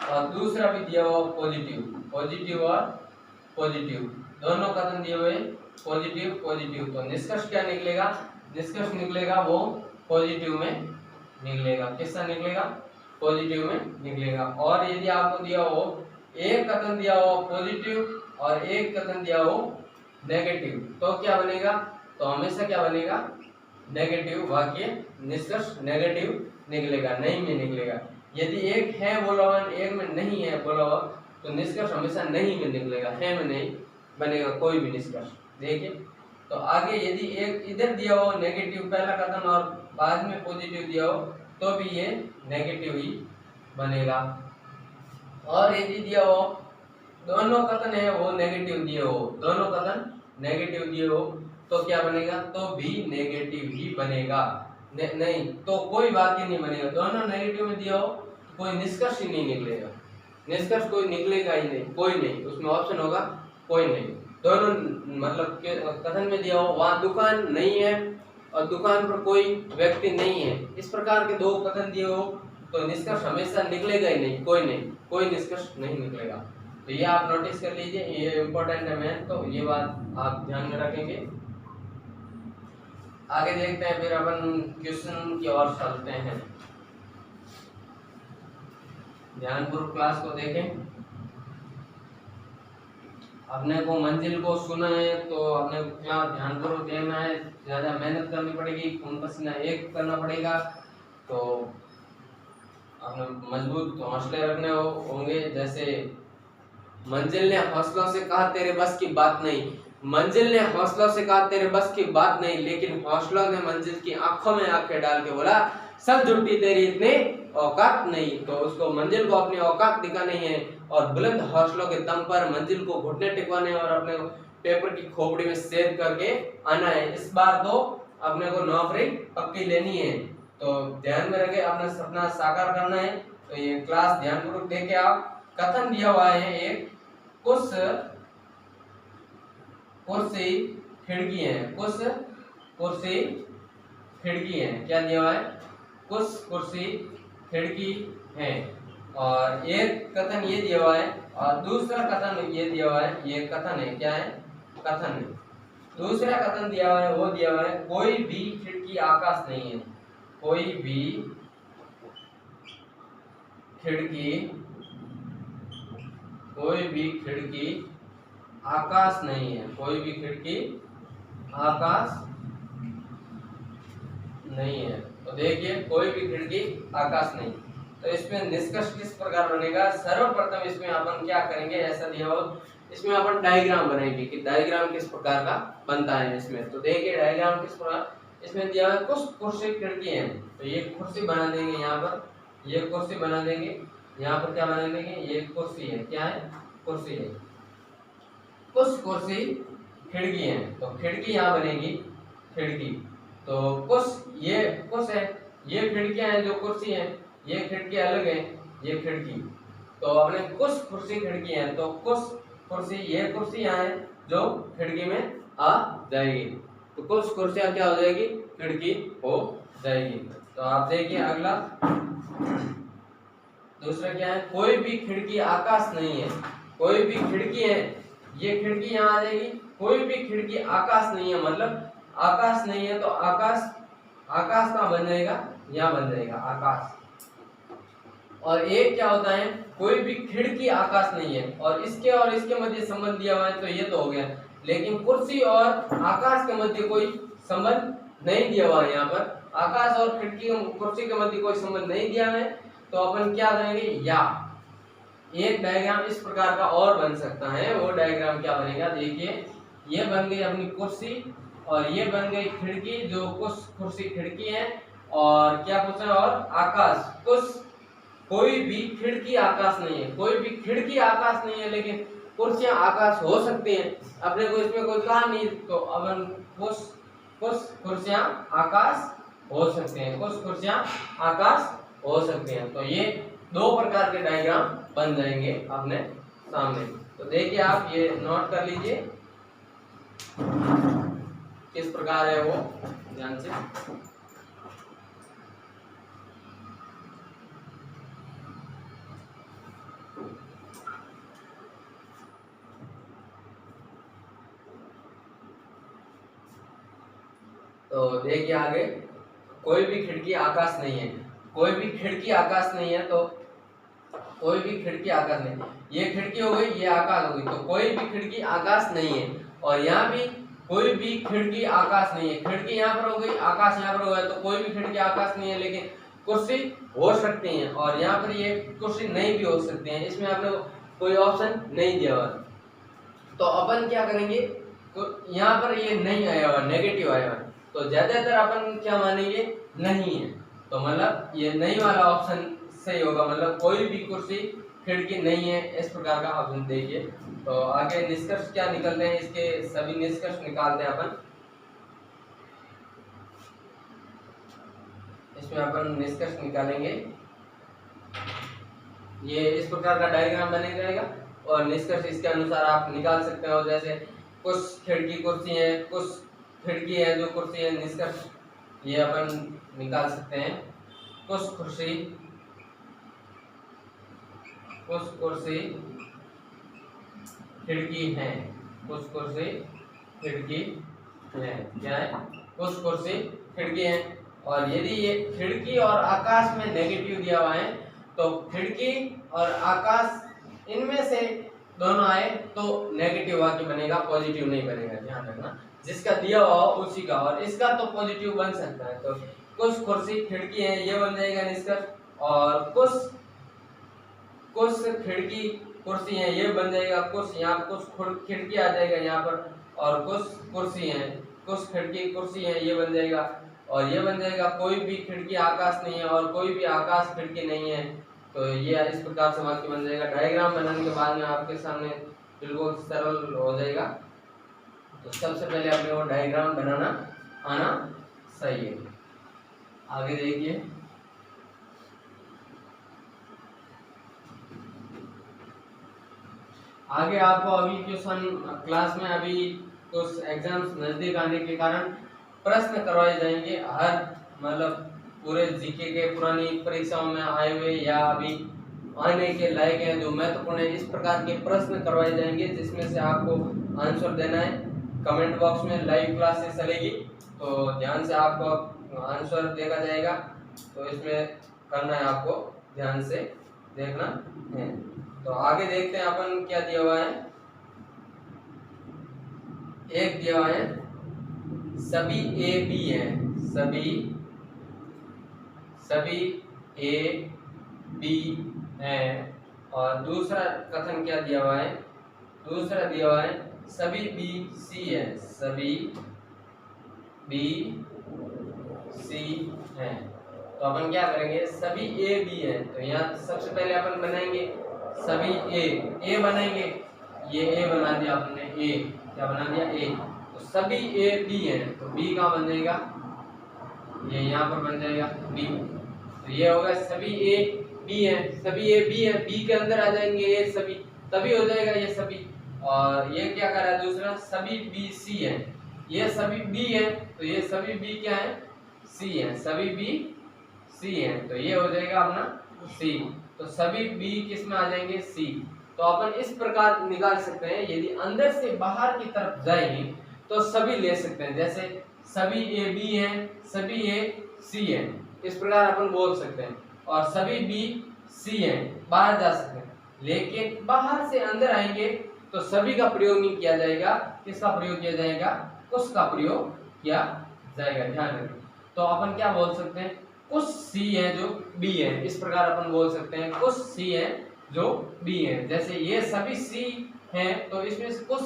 और दूसरा भी दिया हुआ पॉजिटिव, पॉजिटिव और पॉजिटिव दोनों कथन दिए हुए पॉजिटिव पॉजिटिव, तो निष्कर्ष क्या निकलेगा, निष्कर्ष निकलेगा वो पॉजिटिव में निकलेगा। किसका निकलेगा, पॉजिटिव में निकलेगा। और यदि आपको दिया हो एक कथन दिया हो पॉजिटिव और एक कथन दिया हो नेगेटिव, तो क्या बनेगा, तो हमेशा क्या बनेगा, नेगेटिव वाक्य, निष्कर्ष नेगेटिव निकलेगा, नहीं में निकलेगा। यदि एक है बोला हुआ एक में नहीं है बोला हुआ तो निष्कर्ष हमेशा नहीं में निकलेगा, है में नहीं बनेगा कोई भी निष्कर्ष। देखिए तो आगे यदि एक इधर दिया हो नेगेटिव पहला कथन और बाद में पॉजिटिव दिया हो तो भी ये नेगेटिव ही बनेगा। और यदि दिया हो दोनों कथन है वो नेगेटिव दिए हो, दोनों कथन नेगेटिव दिए हो तो क्या बनेगा, तो भी नेगेटिव ही बनेगा। नहीं तो कोई वाक्य नहीं बनेगा। दोनों नेगेटिव में दिया हो तो कोई निष्कर्ष ही नहीं निकलेगा, निष्कर्ष कोई निकलेगा ही नहीं, कोई नहीं, उसमें ऑप्शन होगा कोई नहीं। दोनों मतलब कथन में दिया हो वहां दुकान नहीं है और दुकान पर कोई व्यक्ति नहीं है, इस प्रकार के दो कथन दिए हो तो निष्कर्ष हमेशा निकलेगा ही नहीं, कोई नहीं, कोई निष्कर्ष नहीं निकलेगा। तो ये आप नोटिस कर लीजिए, ये इम्पोर्टेंट है मैन, तो ये बात आप ध्यान में रखेंगे। आगे देखते हैं, फिर अपन क्वेश्चन की ओर चलते हैं। ध्यानपूर्वक क्लास को देखें। अपने को मंजिल को सुना है तो अपने को क्या ध्यानपूर्वक देखना है, ज्यादा मेहनत करनी पड़ेगी, खून पसीना एक करना पड़ेगा, तो अपने मजबूत हौसले रखने होंगे। जैसे मंजिल ने हौसलों से कहा तेरे बस की बात नहीं, मंजिल ने हौसलों से कहा तेरे बस की बात नहीं, लेकिन हौसलों ने मंजिल की आंखों में आंखें डाल के बोला सब झूठी तेरी इतनी औकात नहीं। तो उसको मंजिल को अपनी औकात दिखानी है और बुलंद हौसलों के दम पर मंजिल को घुटने टिकवाने और अपने पेपर की खोपड़ी में सेद करके आना है। इस बार तो अपने को नौकरी पक्की लेनी है, तो ध्यान में रखे, अपना सपना साकार करना है। तो ये क्लास ध्यानपूर्वक देखे आप। कथन दिया हुआ है एक, कुछ कुर्सी खिड़की है, कुछ कुर्सी खिड़की है, क्या दिया हुआ है, कुछ कुर्सी खिड़की है। और एक कथन ये दिया हुआ है और दूसरा कथन ये दिया हुआ है, ये कथन है, क्या है, कथन है। दूसरा कथन दिया हुआ है वो दिया हुआ है कोई भी खिड़की आकाश नहीं है, कोई भी खिड़की, कोई भी खिड़की आकाश नहीं है, कोई भी खिड़की आकाश नहीं है। तो देखिए कोई भी खिड़की आकाश नहीं, तो इसमें निष्कर्ष किस प्रकार बनेगा। सर्वप्रथम इसमें अपन क्या करेंगे, ऐसा दिया हो इसमें अपन डायग्राम बनाएंगे कि डायग्राम किस प्रकार का बनता है इसमें। तो देखिए डायग्राम किस प्रकार, इसमें दिया है कुछ कुर्सी खिड़की है, तो ये कुर्सी बना देंगे, यहाँ पर ये कुर्सी बना देंगे, यहाँ पर क्या बना देंगे, ये कुर्सी है, क्या है, कुर्सी है। कुछ कुर्सी खिड़की है, तो खिड़की यहाँ बनेगी, खिड़की। तो कुछ ये कुछ है, ये खिड़कियां हैं जो कुर्सी है, ये खिड़की अलग है, ये खिड़की। तो अपने कुछ कुर्सी खिड़की है, तो कुछ कुर्सी, ये कुर्सी यहाँ है जो खिड़की में आ जाएगी, तो कुछ कुर्सियां क्या हो जाएगी, खिड़की हो जाएगी। तो आप देखिए अगला दूसरा क्या है, कोई भी खिड़की आकाश नहीं है, कोई भी खिड़की है, ये खिड़की यहाँ आ जाएगी, कोई भी खिड़की आकाश नहीं है, मतलब आकाश नहीं है, तो आकाश, आकाश कहाँ बन जाएगा, यहाँ बन जाएगा आकाश। और एक क्या होता है, कोई भी खिड़की आकाश नहीं है, और इसके मध्य संबंध दिया हुआ है, तो ये तो हो गया। लेकिन कुर्सी और आकाश के मध्य कोई संबंध नहीं दिया हुआ है, यहाँ पर आकाश और खिड़की कुर्सी के मध्य कोई संबंध नहीं दिया है, तो अपन क्या करेंगे, या एक डायग्राम इस प्रकार का और बन सकता है। वो डायग्राम क्या बनेगा, देखिए ये बन गई अपनी कुर्सी और ये बन गई खिड़की, जो कुछ कुर्सी खिड़की है। और क्या पूछा है, और आकाश, कुछ कोई भी खिड़की आकाश नहीं है, कोई भी खिड़की आकाश नहीं है, लेकिन कुर्सियां आकाश हो सकती हैं। अपने को इसमें कोई कहा नहीं, तो अपन कुछ कुर्सियां आकाश हो सकते हैं, कुछ कुर्सियां आकाश हो सकती हैं। तो ये दो प्रकार के डायग्राम बन जाएंगे अपने सामने। तो देखिए आप ये नोट कर लीजिए किस प्रकार है वो, ध्यान से। तो देखिए आगे, कोई भी खिड़की आकाश नहीं है, कोई भी खिड़की आकाश नहीं है, तो कोई भी खिड़की आकाश नहीं, ये खिड़की हो गई, ये आकाश हो गई, तो कोई भी खिड़की आकाश नहीं है। और यहाँ भी कोई भी खिड़की आकाश नहीं है, खिड़की यहाँ पर हो गई, आकाश यहाँ पर हो गया, तो कोई भी खिड़की आकाश नहीं है, लेकिन कुर्सी हो सकती है। और यहाँ पर ये कुर्सी नहीं भी हो सकती है, इसमें आपने कोई ऑप्शन नहीं दिया हुआ। तो अपन क्या करेंगे, तो यहाँ पर ये नहीं आया हुआ, नेगेटिव आया हुआ, तो ज्यादातर अपन क्या मानेंगे, नहीं है। तो मतलब ये नहीं वाला ऑप्शन सही होगा, मतलब कोई भी कुर्सी खिड़की नहीं है, इस प्रकार का ऑप्शन देखिए। तो आगे निष्कर्ष क्या निकलते हैं, इसके सभी निष्कर्ष निकालते हैं अपन। इसमें अपन निष्कर्ष निकालेंगे, ये इस प्रकार का डायग्राम बने जाएगा और निष्कर्ष इसके अनुसार आप निकाल सकते हो। जैसे कुछ खिड़की कुर्सी है, कुछ खिड़की है जो कुर्सी है, निष्कर्ष ये अपन निकाल सकते हैं। कुछ कुर्सी खिड़की है, कुछ कुर्सी खिड़की है, क्या है, कुछ कुर्सी खिड़की है। और यदि ये खिड़की और आकाश में नेगेटिव दिया हुआ है, तो खिड़की और आकाश इनमें से दोनों आए तो नेगेटिव वाक्य बनेगा, पॉजिटिव नहीं बनेगा, ध्यान रखना। जिसका दिया हुआ हो उसी का, और इसका तो पॉजिटिव बन सकता है। तो कुछ कुर्सी खिड़की है, ये बन जाएगा निष्कर्ष। और कुछ खिड़की कुर्सी है, ये बन जाएगा कुछ, यहाँ कुछ खिड़की आ जाएगा यहाँ पर, और कुछ कुर्सी है, कुछ खिड़की कुर्सी है, ये बन जाएगा। और ये बन जाएगा कोई भी खिड़की आकाश नहीं है और कोई भी आकाश खिड़की नहीं है। तो ये इस प्रकार से वाक्य बन जाएगा। डायग्राम बनाने के बाद में आपके सामने बिल्कुल सरल हो जाएगा। तो सबसे पहले अपने को डायग्राम बनाना आना चाहिए। आगे देखिए, आगे आपको अभी क्वेश्चन क्लास में अभी कुछ एग्जाम्स नजदीक आने के कारण प्रश्न करवाए जाएंगे। हर मतलब पूरे जीके के पुरानी परीक्षाओं में आए हुए या अभी आने के लायक हैं जो महत्वपूर्ण है, इस प्रकार के प्रश्न करवाए जाएंगे, जिसमें से आपको आंसर देना है। कमेंट बॉक्स में लाइव क्लासेस चलेगी, तो ध्यान से आपको आंसर देखा जाएगा। तो इसमें करना है, आपको ध्यान से देखना है। तो आगे देखते हैं अपन क्या दिया हुआ है। एक दिया हुआ है सभी ए बी है, सभी ए बी है। और दूसरा कथन क्या दिया हुआ है, दूसरा दिया हुआ है सभी बी सी है, सभी बी सी है। तो अपन क्या करेंगे, सभी ए बी है, तो यहाँ सबसे पहले अपन बनाएंगे सभी ए बनाएंगे। ये ए बना दिया आपने, ए क्या बना दिया, ए। तो सभी ए बी है, तो बी कहाँ बन जाएगा, ये यहाँ पर बन जाएगा बी। तो ये होगा सभी ए बी है, सभी ए बी है, बी के अंदर आ जाएंगे ये सभी, तभी हो जाएगा ये सभी। और ये क्या कर रहा है दूसरा, सभी बी सी है, ये सभी बी है, तो ये सभी बी क्या है, सी है, सभी बी सी है, तो ये हो जाएगा अपना सी। तो सभी बी किस में आ जाएंगे, सी। तो अपन इस प्रकार निकाल सकते हैं, यदि अंदर से बाहर की तरफ जाएंगे तो सभी ले सकते हैं। जैसे सभी ए बी है, सभी ए सी है, इस प्रकार अपन बोल सकते हैं। और सभी बी सी है, बाहर जा सकते हैं। लेकिन बाहर से अंदर आएंगे तो सभी का प्रयोग नहीं किया जाएगा, किसका प्रयोग किया जाएगा, कुछ का प्रयोग किया जाएगा, ध्यान रखें। तो अपन क्या बोल सकते हैं, कुछ सी है जो बी है, इस प्रकार अपन बोल सकते हैं कुछ सी है जो बी है। जैसे ये सभी सी हैं, तो इसमें से कुछ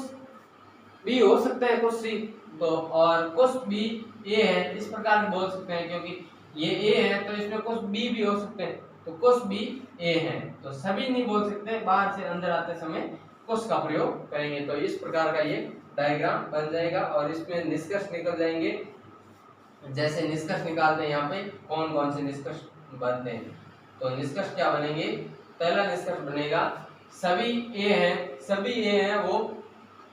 बी हो सकता है, कुछ सी तो और कुछ बी ए है, इस प्रकार बोल सकते हैं, क्योंकि ये ए है तो इसमें कुछ बी भी हो सकते हैं, तो कुछ बी ए है। तो सभी नहीं बोल सकते, बाहर से अंदर आते समय कुछ का प्रयोग करेंगे। तो इस प्रकार का ये डायग्राम बन जाएगा और इसमें निष्कर्ष निकल जाएंगे। जैसे निष्कर्ष निकालते हैं यहाँ पे कौन कौन से निष्कर्ष बनते हैं, तो निष्कर्ष क्या बनेंगे, पहला निष्कर्ष बनेगा सभी ए हैं, सभी ए हैं वो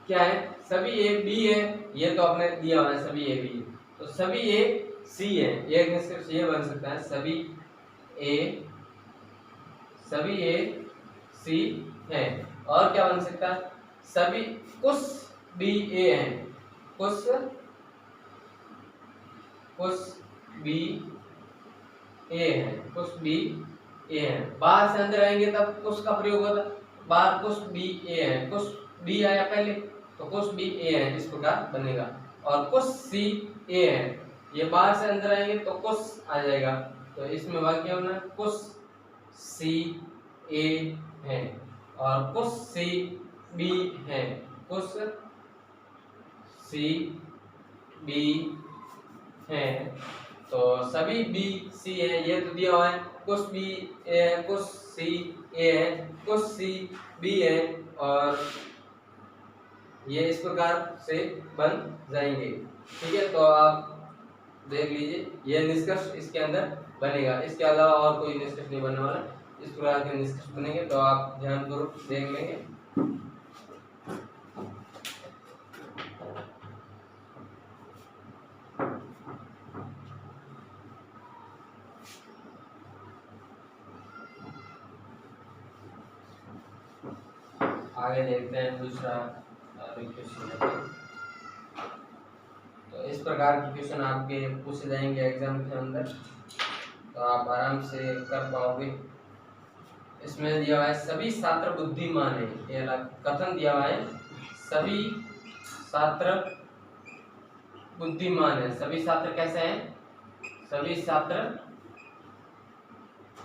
क्या है, सभी ए बी है, ये तो आपने दिया हुआ है सभी ए बी, तो सभी ए सी है, एक निष्कर्ष ये बन सकता है सभी ए सी है। और क्या बन सकता है, सभी कुछ बी ए हैं, कुछ बी ए है, कुछ बी ए है। बाहर से अंदर आएंगे तब कुछ का प्रयोग होता है, बाहर कुछ बी ए है, कुछ बी आया पहले तो कुछ बी ए है, इस प्रकार बनेगा। और कुछ सी ए है, ये बाहर से अंदर आएंगे तो कुछ आ जाएगा, तो इसमें वाक्य होना कुछ सी ए है और कुछ सी बी है, कुछ सी बी है। तो सभी बी सी है, ये तो दिया हुआ है, कुछ बी ए है, कुछ सी ए है, कुछ सी बी है, और ये इस प्रकार से बन जाएंगे। ठीक है, तो आप देख लीजिए ये निष्कर्ष इसके अंदर बनेगा, इसके अलावा और कोई निष्कर्ष नहीं बनने वाला, इस प्रकार के निष्कर्ष बनेंगे, तो आप ध्यानपूर्वक देख लेंगे। आगे देखते हैं दूसरा क्वेश्चन। तो इस प्रकार के क्वेश्चन आपके पूछे जाएंगे एग्जाम के अंदर, तो आप आराम से कर पाओगे। इसमें दिया हुआ है सभी छात्र बुद्धिमान है, ये कथन दिया हुआ है सभी छात्र बुद्धिमान है। सभी छात्र कैसे हैं, सभी छात्र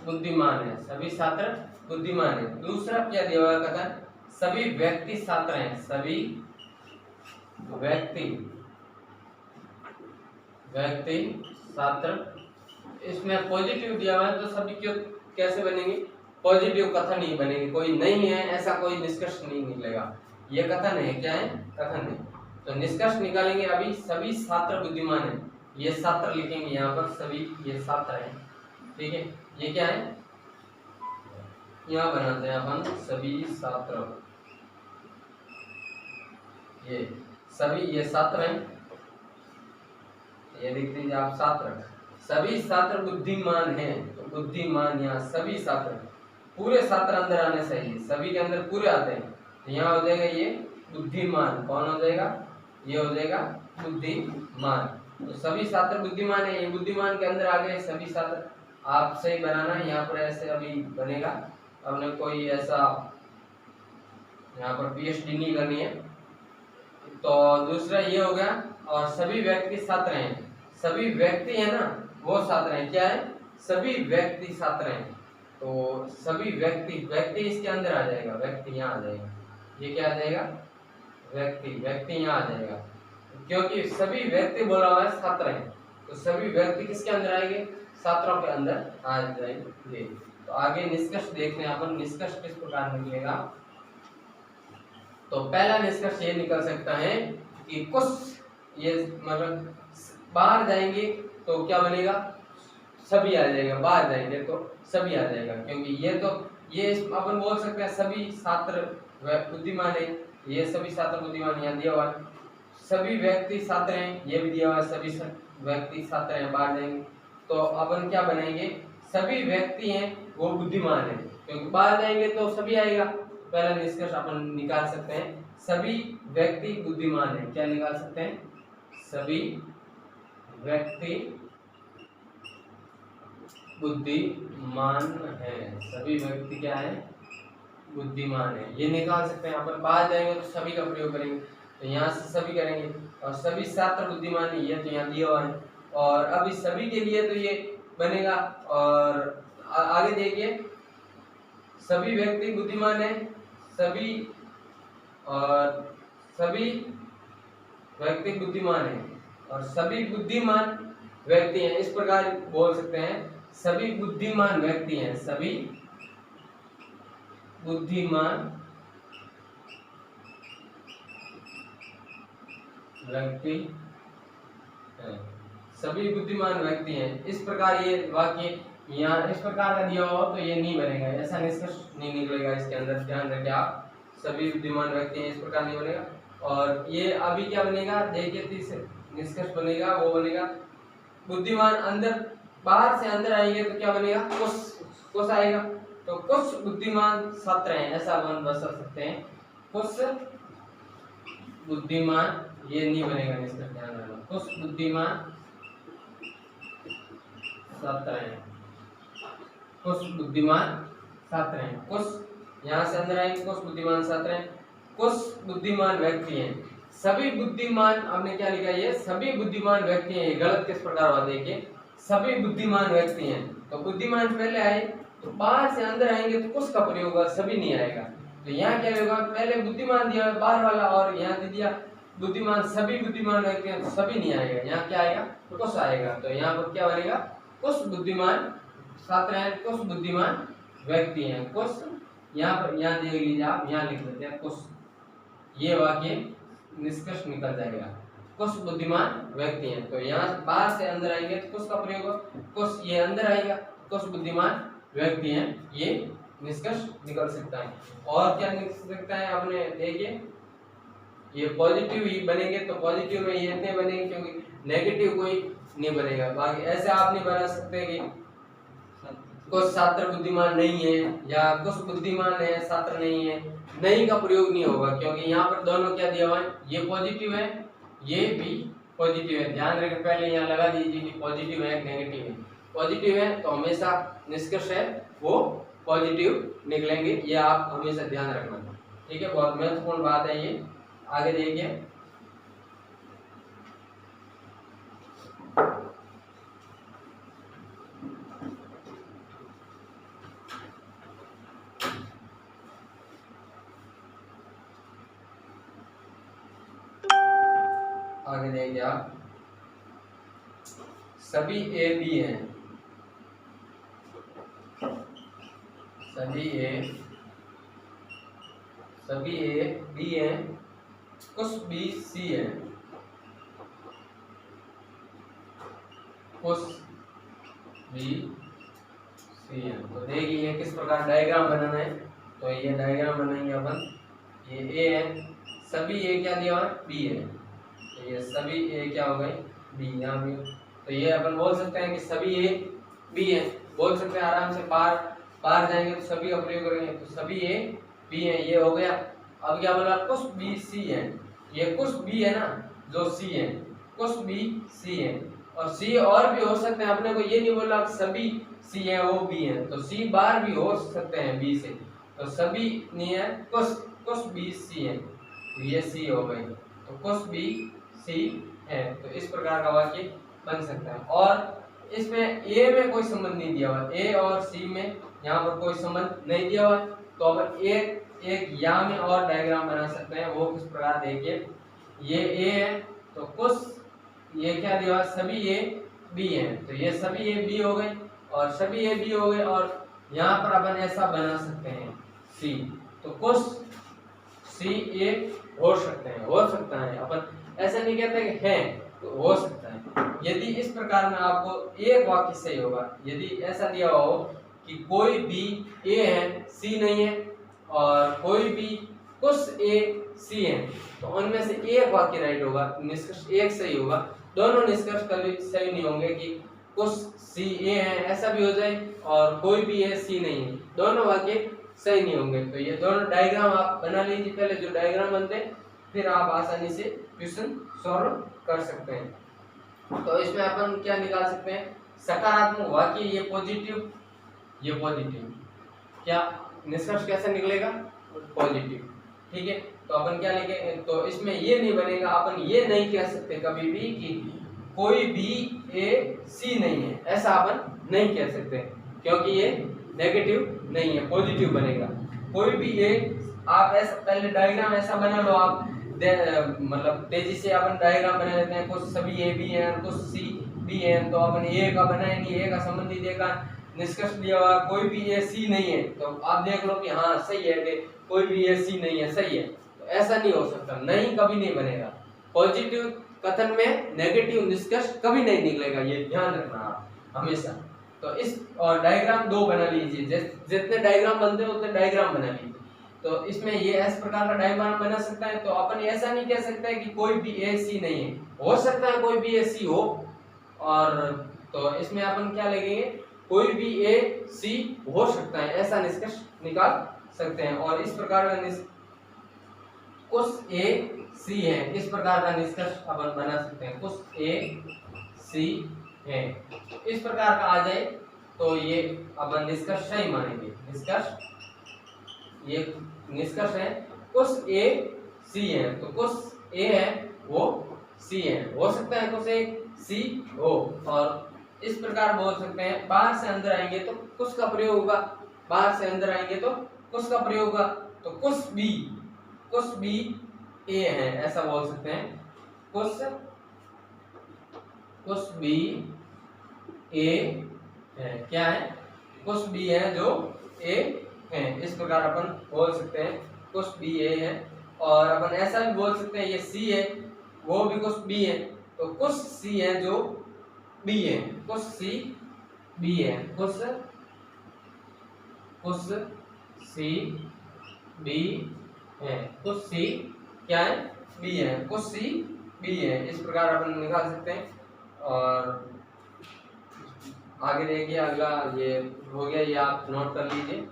बुद्धिमान है, सभी छात्र बुद्धिमान है। दूसरा क्या दिया हुआ है कथन, सभी व्यक्ति छात्र हैं, सभी व्यक्ति छात्र। इसमें पॉजिटिव दिया हुआ है, तो सभी क्यों कैसे बनेंगे, पॉजिटिव कथन ही बनेंगे, कोई नहीं है ऐसा कोई निष्कर्ष नहीं निकलेगा, ये कथन है, क्या है, कथन है। तो निष्कर्ष निकालेंगे अभी, सभी छात्र बुद्धिमान है, ये छात्र लिखेंगे यहाँ पर, सभी ये छात्र है, ठीक है। ये क्या है, यहाँ बनाते हैं अपन सभी छात्र, ये सभी ये छात्र हैं, ये लिख दीजिए आप छात्र। सभी छात्र बुद्धिमान हैं, तो बुद्धिमान यहाँ सभी छात्र, पूरे छात्र अंदर आने चाहिए, सभी के अंदर पूरे आते हैं, तो यहाँ हो जाएगा ये बुद्धिमान, कौन हो जाएगा, ये हो जाएगा बुद्धिमान। तो सभी छात्र बुद्धिमान है, ये बुद्धिमान के अंदर आ गए सभी छात्र। आप सही बनाना है, यहाँ पर ऐसे अभी बनेगा, हमने कोई ऐसा यहाँ पर पीएचडी नहीं करनी है। तो दूसरा ये हो गया, और सभी व्यक्ति छात्र हैं, सभी व्यक्ति है ना वो छात्र हैं, क्या है, सभी व्यक्ति छात्र हैं, तो सभी व्यक्ति, व्यक्ति इसके अंदर आ जाएगा, व्यक्ति यहाँ आ जाएगा, ये क्या आ जाएगा, व्यक्ति, व्यक्ति यहाँ आ जाएगा, क्योंकि सभी व्यक्ति बोला हुआ है छात्र हैं, तो सभी व्यक्ति किसके अंदर आएंगे, छात्रों के अंदर आ जाएंगे। तो आगे निष्कर्ष देखते हैं अपन, निष्कर्ष किस प्रकार निकलेगा। तो पहला निष्कर्ष ये निकल सकता है कि कुछ ये मतलब बाहर जाएंगे तो क्या बनेगा, सभी आ जाएगा, बाहर जाएंगे तो सभी आ जाएगा, क्योंकि ये अपन बोल सकते हैं सभी छात्र बुद्धिमान है, ये सभी छात्र बुद्धिमान यहाँ दिया हुआ है, सभी व्यक्ति छात्र हैं, ये भी दिया हुआ है, सभी व्यक्ति छात्र हैं, बाहर जाएंगे तो अपन क्या बनाएंगे, सभी व्यक्ति हैं वो बुद्धिमान है, क्योंकि बाहर जाएंगे तो सभी आएगा। पहला निष्कर्ष अपन निकाल सकते हैं, सभी व्यक्ति बुद्धिमान है, क्या निकाल सकते हैं, सभी व्यक्ति बुद्धिमान है, सभी व्यक्ति क्या है, बुद्धिमान है, ये निकाल सकते हैं। अपन बाहर जाएंगे तो सभी का प्रयोग करेंगे, तो यहाँ से सभी करेंगे, और सभी छात्र बुद्धिमान है, ये तो यहाँ दिया हुआ है, और अब इस सभी के लिए तो ये बनेगा। और आगे देखिए, सभी व्यक्ति बुद्धिमान है, सभी और सभी व्यक्ति बुद्धिमान है और सभी बुद्धिमान व्यक्ति हैं, इस प्रकार बोल सकते हैं सभी बुद्धिमान व्यक्ति हैं, सभी बुद्धिमान व्यक्ति हैं, सभी बुद्धिमान व्यक्ति हैं। इस प्रकार ये वाक्य यहाँ इस प्रकार का दिया हो तो ये नहीं बनेगा, ऐसा निष्कर्ष नहीं निकलेगा इसके अंदर, ध्यान रखें आप, सभी बुद्धिमान व्यक्ति हैं इस प्रकार नहीं बनेगा। और ये अभी क्या बनेगा, देखिए तीसरे निष्कर्ष बनेगा, वो बनेगा बुद्धिमान अंदर बाहर से अंदर आएंगे तो क्या बनेगा, कुछ आएगा, तो कुछ बुद्धिमान छात्र हैं, ऐसा अपन बता सकते हैं, कुछ बुद्धिमान, ये नहीं बनेगा निष्कर्ष, ध्यान रखना, कुछ बुद्धिमान छात्र हैं, कुछ बुद्धिमान छात्र हैं, कुछ यहाँ से अंदर आएंगे, कुछ बुद्धिमान छात्र हैं, कुछ बुद्धिमान व्यक्ति हैं, सभी बुद्धिमान, आपने क्या लिखा, ये सभी बुद्धिमान व्यक्ति हैं, ये गलत किस प्रकार हुआ देखिए, सभी बुद्धिमान व्यक्ति हैं, तो बुद्धिमान पहले आए तो बाहर से अंदर आएंगे तो कुछ का प्रयोग होगा, सभी नहीं आएगा, तो यहाँ क्या होगा, पहले बुद्धिमान दिया बाहर वाला और यहाँ दे दिया बुद्धिमान, सभी बुद्धिमान व्यक्ति हैं तो सभी नहीं आएगा, यहाँ क्या आएगा, कुछ आएगा, तो यहाँ पर क्या बनेगा, कुछ बुद्धिमान छात्र हैं, कुछ बुद्धिमान व्यक्ति हैं, कुछ यहाँ पर, यहाँ देख लीजिए आप, यहाँ लिख देते हैं कुछ, ये वाक्य निष्कर्ष निकल जाएगा, कुछ बुद्धिमान व्यक्ति हैं, तो यहाँ बाहर से अंदर आएंगे तो कुछ का प्रयोग होगा, कुछ ये अंदर आएगा, कुछ बुद्धिमान व्यक्ति हैं, ये निष्कर्ष निकल सकता है। और क्या निकल सकता है, आपने देखिए ये पॉजिटिव ही बनेंगे, तो पॉजिटिव में ये इतने बनेंगे क्योंकि नेगेटिव कोई नहीं बनेगा, बाकी ऐसे आप नहीं बना सकते कि कुछ छात्र बुद्धिमान नहीं है या कुछ बुद्धिमान है छात्र नहीं है, नहीं का प्रयोग नहीं होगा, क्योंकि यहाँ पर दोनों क्या दिया हुआ है, ये पॉजिटिव है, ये भी पॉजिटिव है, ध्यान रखें, पहले यहाँ लगा दीजिए कि पॉजिटिव है नेगेटिव है, पॉजिटिव है तो हमेशा निष्कर्ष है वो पॉजिटिव निकलेंगे, ये आप हमेशा ध्यान रखना, ठीक है, बहुत महत्वपूर्ण बात है ये। आगे देखिए, आगे देखिए आप, सभी ए बी हैं, सभी ए बी हैं, कुछ बी सी हैं, कुछ बी सी हैं, तो देखिए ये किस प्रकार डायग्राम बनाना है, तो ये डायग्राम बनाएंगे अपन, ये ए है, सभी ए क्या दिया हुआ है, बी है, तो ये सभी ए क्या हो गए, बी, यहाँ भी, तो ये अपन बोल सकते हैं कि सभी ए बी है, बोल सकते हैं आराम से, बाहर जाएंगे तो सभी का प्रयोग करेंगे, तो सभी ए बी है, ये हो गया। अब क्या बोला, कुछ बी सी है, ये कुछ बी है ना जो सी है, कुछ बी सी है, और सी और भी हो सकते हैं, अपने को ये नहीं बोला सभी सी है वो बी है, तो सी बार भी हो सकते हैं बी से, तो सभी नहीं है, कुछ बी सी है, तो ये सी हो गई, तो कुछ बी सी है, तो इस प्रकार का वाक्य बन सकता है। और इसमें ए में कोई संबंध नहीं दिया हुआ, ए और सी में यहाँ पर कोई संबंध नहीं दिया हुआ, तो अपन एक यहाँ में और डायग्राम बना सकते हैं, वो किस प्रकार देखिए, ये ए है तो कुछ ये क्या दिया, सभी ए बी है, तो ये सभी ए बी हो गए और सभी ए बी हो गए, और यहाँ पर अपन ऐसा बना सकते हैं सी, तो कुछ सी ए हो सकते हैं, हो सकता है, अपन ऐसा नहीं कहते कि है, तो हो सकता है। यदि इस प्रकार में आपको एक वाक्य सही होगा, यदि ऐसा दिया हो कि कोई भी ए है सी नहीं है और कोई भी कुछ ए सी है, तो उनमें से एक वाक्य राइट होगा, निष्कर्ष एक सही होगा, दोनों निष्कर्ष कभी सही नहीं होंगे कि कुछ सी ए है ऐसा भी हो जाए और कोई भी ए सी नहीं है, दोनों वाक्य सही नहीं होंगे। तो ये दोनों डायग्राम आप बना लीजिए, पहले जो डायग्राम बनते हैं फिर आप आसानी से क्वेश्चन सॉल्व कर सकते हैं। तो इसमें अपन क्या निकाल सकते हैं, सकारात्मक वाक्य, ये पॉजिटिव, ये पॉजिटिव, क्या निष्कर्ष कैसे निकलेगा, पॉजिटिव, ठीक है। तो अपन क्या लिखेंगे, तो इसमें ये नहीं बनेगा, अपन ये नहीं कह सकते कभी भी कि कोई भी ए सी नहीं है, ऐसा अपन नहीं कह सकते, क्योंकि ये नेगेटिव नहीं है, पॉजिटिव बनेगा। कोई भी ए, आप ऐसा पहले डायग्राम ऐसा बना लो आप मतलब तेजी से अपन डायग्राम बना लेते हैं, कुछ सभी ए बी हैं, कुछ सी बी हैं, तो अपन ए का बनाएंगे, ए का संबंधी देखा निष्कर्ष दिया हुआ कोई भी ए सी नहीं है, तो आप देख लो कि हाँ सही है कि कोई भी ए सी नहीं है, सही है। तो ऐसा नहीं हो सकता, नहीं कभी नहीं बनेगा। पॉजिटिव कथन में नेगेटिव निष्कर्ष कभी नहीं निकलेगा, ये ध्यान रखना आप हमेशा। तो इस और डायग्राम दो बना लीजिए, जितने डायग्राम बनते हैं उतने डायग्राम बना लीजिए। तो इसमें ये इस प्रकार का डायग्राम बना सकता है। तो अपन ऐसा नहीं कह सकते कि कोई भी ए सी नहीं है, हो सकता है कोई भी ए सी हो, और तो इसमें अपन क्या लगेंगे, कोई भी ए सी हो सकता है, ऐसा निष्कर्ष निकाल सकते हैं। और इस प्रकार का कुछ ए सी है, इस प्रकार का निष्कर्ष अपन बना सकते हैं, कुछ ए सी है, इस प्रकार का आ जाए तो ये अपन निष्कर्ष सही मानेंगे। निष्कर्ष ये निष्कर्ष है, कुछ ए सी है, तो कुछ ए है वो सी है, हो सकता है कुछ ए सी हो। और इस प्रकार बोल सकते हैं, बाहर से अंदर आएंगे तो कुछ का प्रयोग होगा, बाहर से अंदर आएंगे तो कुछ का प्रयोग होगा, तो कुछ बी ए है, ऐसा बोल सकते हैं। कुछ बी ए है, क्या है, कुछ बी है जो ए है, इस प्रकार अपन बोल सकते हैं कुछ बी ए है। और अपन ऐसा भी बोल सकते हैं ये सी है, वो भी कुछ बी है, तो कुछ सी है जो बी है, कुछ सी बी है, कुछ सी बी है, कुछ सी क्या है, बी है, कुछ सी बी है, इस प्रकार अपन निकाल सकते हैं। और आगे देखिए, अगला ये हो गया, ये आप नोट कर लीजिए।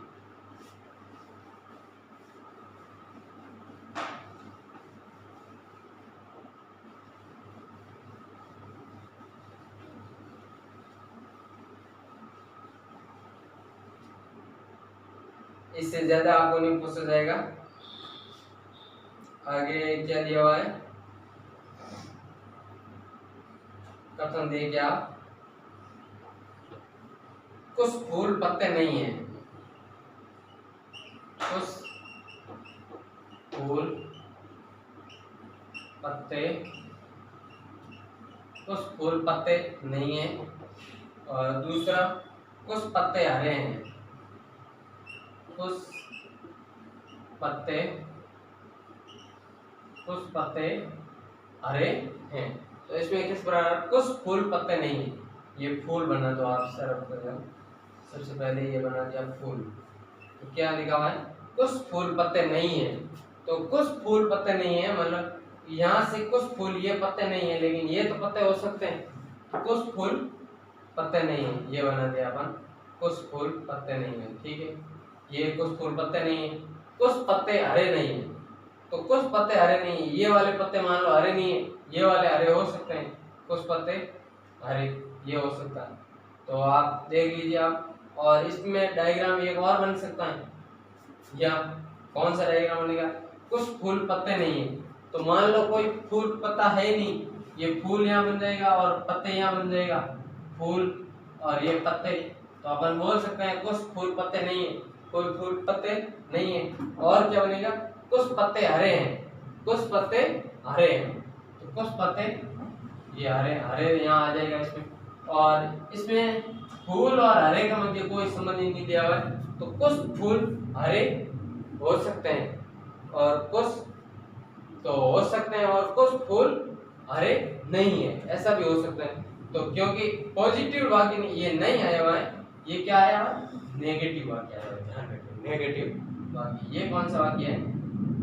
इससे ज्यादा आपको नहीं पूछा जाएगा। आगे क्या दिया हुआ है, कथन देखिए आप, कुछ फूल पत्ते नहीं है, कुछ फूल पत्ते, कुछ फूल पत्ते नहीं है। और दूसरा, कुछ पत्ते हरे हैं, कुछ पत्ते हरे हैं। तो इसमें किस प्रकार, कुछ फूल पत्ते नहीं है, ये फूल बना दो आप सर, सबसे पहले ये बना दिया फूल। तो क्या लिखा हुआ है, कुछ फूल पत्ते नहीं है, तो कुछ फूल पत्ते नहीं है मतलब यहाँ से कुछ फूल, ये पत्ते नहीं है, लेकिन ये तो पत्ते हो सकते हैं, तो कुछ फूल पत्ते नहीं है, ये बना दिया अपन, कुछ फूल पत्ते नहीं है, ठीक है। ये कुछ फूल पत्ते नहीं है, कुछ पत्ते हरे नहीं है, तो कुछ पत्ते हरे नहीं है, ये वाले पत्ते मान लो हरे नहीं है, ये वाले हरे हो सकते हैं, कुछ पत्ते हरे ये हो सकता है। तो आप देख लीजिए आप। और इसमें डायग्राम एक और बन सकता है, या कौन सा डायग्राम बनेगा, कुछ फूल पत्ते नहीं है, तो मान लो कोई फूल पत्ता है नहीं, ये फूल यहाँ बन जाएगा और पत्ते यहाँ बन जाएगा, फूल और ये पत्ते। तो अपन बोल सकते हैं कुछ फूल पत्ते नहीं है, कोई फूल पत्ते नहीं है, और क्या बनेगा, कुछ पत्ते हरे हैं, कुछ पत्ते हरे हैं, तो कुछ पत्ते ये हरे यहाँ आ जाएगा इसमें। और इसमें फूल और हरे का मध्य कोई संबंध नहीं दिया हुआ है, तो कुछ फूल हरे हो सकते हैं और कुछ तो हो सकते हैं और कुछ फूल हरे नहीं है, ऐसा भी हो सकता है। तो क्योंकि पॉजिटिव वाक्य ये नहीं आया हुआ है, ये क्या आया हुआ, नेगेटिव वाक्य आया हुआ है, ध्यान रखिए नेगेटिव वाक्य। ये कौन सा वाक्य है,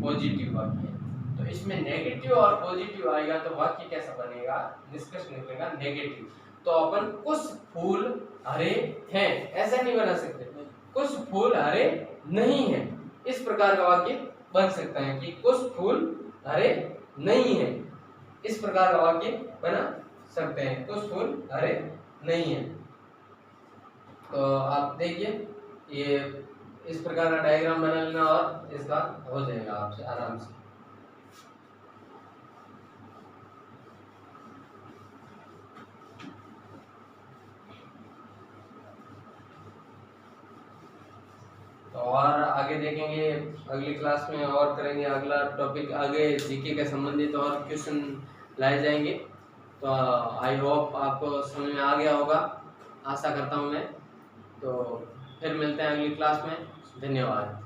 पॉजिटिव वाक्य है। तो इसमें नेगेटिव और पॉजिटिव आएगा तो वाक्य कैसा बनेगा, निष्कर्ष निकलेगा नेगेटिव। तो अपन कुछ फूल हरे हैं ऐसा नहीं बना सकते, कुछ फूल हरे नहीं है, इस प्रकार का वाक्य बन सकता है कि कुछ फूल हरे नहीं है, इस प्रकार का वाक्य बना सकते हैं, कुछ फूल हरे नहीं है। तो आप देखिए ये इस प्रकार का डायग्राम बना लेना और इसका हो जाएगा आपसे आराम से। तो और आगे देखेंगे अगली क्लास में, और करेंगे अगला टॉपिक, आगे जीके के संबंधित और क्वेश्चन लाए जाएंगे। तो आई होप आपको समझ में आ गया होगा, आशा करता हूँ मैं। तो फिर मिलते हैं अगली क्लास में। धन्यवाद।